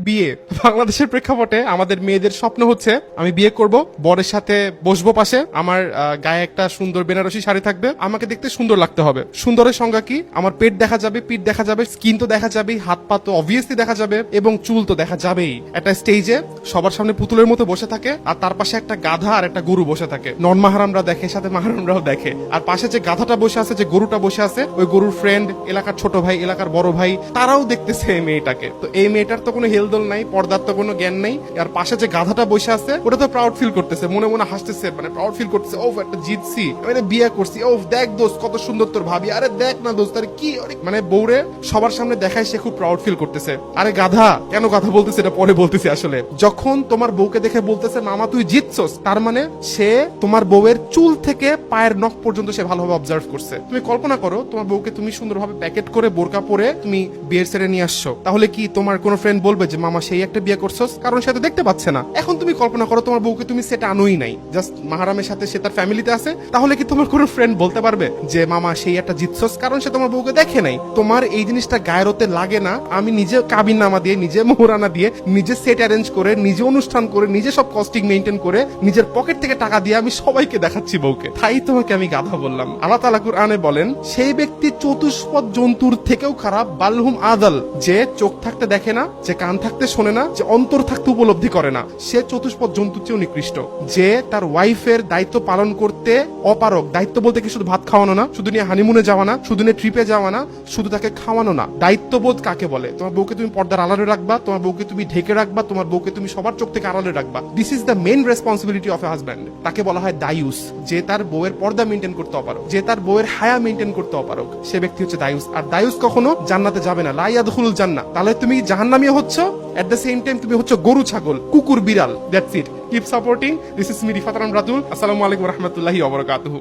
বিয়ে। বাংলাদেশের প্রেক্ষাপটে আমাদের মেয়েদের স্বপ্ন হচ্ছে আমি বিয়ে করব, বরের সাথে বসবো পাশে, আমার গায়ে একটা সুন্দর বেনারসি শাড়ি থাকবে, আমাকে দেখতে সুন্দর লাগতে হবে। সুন্দরের সংজ্ঞা কি? আমার পেট দেখা যাবে, পিঠ দেখা যাবে, স্কিন তো দেখা যাবেই, হাত পা তো অবভিয়াসলি দেখা যাবে, এবং চুল তো দেখা যাবেই। একটা স্টেজে সবার সামনে পুতুলের মতো বসে থাকে, আর তার পাশে একটা গাধা আর একটা গরু বসে থাকে। নন মাহারামরা দেখে, সাথে মাহারামরাও দেখে। আর পাশে যে গাধাটা বসে আছে, যে গরুটা বসে আছে, ওই গরুর ফ্রেন্ড, এলাকার ছোট ভাই, এলাকার বড় ভাই, তারাও দেখতেছে এই মেয়েটাকে। তো এই মেয়েটার তো কোনো হেলদোল নাই, পর্দার তো কোনো জ্ঞান নাই। আর পাশে যে গাধাটা বসে আছে, ওটা তো প্রাউড ফিল করতেছে, মনে মনে হাসতেছে, মানে প্রাউড ফিল করতেছে, ও একটা জিতছি, আমি বিয়ে করছি, ও দেখ দোস্ত কত সুন্দর তোর ভাবি, আরে দেখ না দোস্ত, আরে কি, মানে বউরে সবার সামনে দেখায় সে খুব প্রাউড ফিল করতেছে। আরে গাধা, কেন কথা বলতেছে এটা পরে বলতেছি। আসলে যখন তোমার বউকে দেখে বলতেছে মামা তুই জিতছস, তার মানে সে তোমার বউয়ের চুল থেকে পায়ের নখ পর্যন্ত সে ভালোভাবে অবজার্ভ করছে। তুমি কল্পনা করো, তোমার বউকে তুমি সুন্দরভাবে প্যাকেট করে বোরকা পরে তুমি বিয়ের সেরে নিয়ে আসছো, তাহলে কি তোমার কোনো ফ্রেন্ড বলবে যে মামা সেই একটা বিয়ে করছস? কারণ সে তো দেখতে পাচ্ছে না। এখন তুমি কল্পনা করো তোমার বউকে তুমি সেটা আনোই নাই, জাস্ট মাহারামের সাথে সে তার ফ্যামিলিতে আছে, তাহলে কি তোমার কোনো ফ্রেন্ড বলতে পারবে যে মামা সেই একটা জিতছস? কারণ সে তোমার বউকে দেখে নাই। তোমার এই জিনিসটা গায়ের হতে লাগে না। আমি নিজে কাবিন নামা দিয়ে, নিজে মোহরানা দিয়ে, নিজে সেট অ্যারেঞ্জ করে, নিজে অনুষ্ঠান করে, নিজে সব কস্টিং মেনটেন করে, নিজের পকেট থেকে টাকা দিয়ে আমি সবাইকে দেখাচ্ছি বউকে। তাই তোমাকে আমি গাধা বললাম। আল্লাহ তাআলা কুরআনে বলেন, সেই ব্যক্তি চতুষ্পদ জন্তুর থেকেও খারাপ, বালহুম আদাল, যে চোখ থাকতে দেখে না, যে কান থাকতে শোনে না, যে অন্তর থাকতে উপলব্ধি করে না, সে চতুষ্পদ জন্তুর চেয়েও নিকৃষ্ট। যে তার ওয়াইফের দায়িত্ব পালন করতে অপারক। দায়িত্ব বলতে কি শুধু ভাত খাওয়ানো না, শুধু নিয়ে হানিমুনে যাওয়া না, শুধু নিয়ে ট্রিপে যাওয়া না, শুধু তাকে খাওয়ানো না। দায়িত্ববোধ কাকে বলে? তোমার বউকে তুমি পর্দার আড়ালে রাখবা, তোমার বউকে তুমি ঢেকে রাখবা, তোমার বউকে তুমি সবার চোখ থেকে আড়ালে রাখবা। This is the main responsibility of A husband. তাকে বলা হয় দায়ুস। যে তার বউয়ের পর্দা মেনটেন করতে অপারক, যে তার বউয়ের হায়া মেনটেন করতে অপারক, সে ব্যক্তি হচ্ছে দায়ুস। আর দায়ুস কখনো জান্নাতে যাবে না, লা ইয়াদখুলুল জান্নাহ। তাহলে তুমি জাহান্নামী হচ্ছ, এট দ্য সেম টাইম তুমি হচ্ছে গরু, ছাগল, কুকুর, বিড়াল। That's it. Keep supporting. This is me Rifat Ratul. আসসালামু আলাইকুম ওয়া রাহমাতুল্লাহি ওয়া বারাকাতুহু।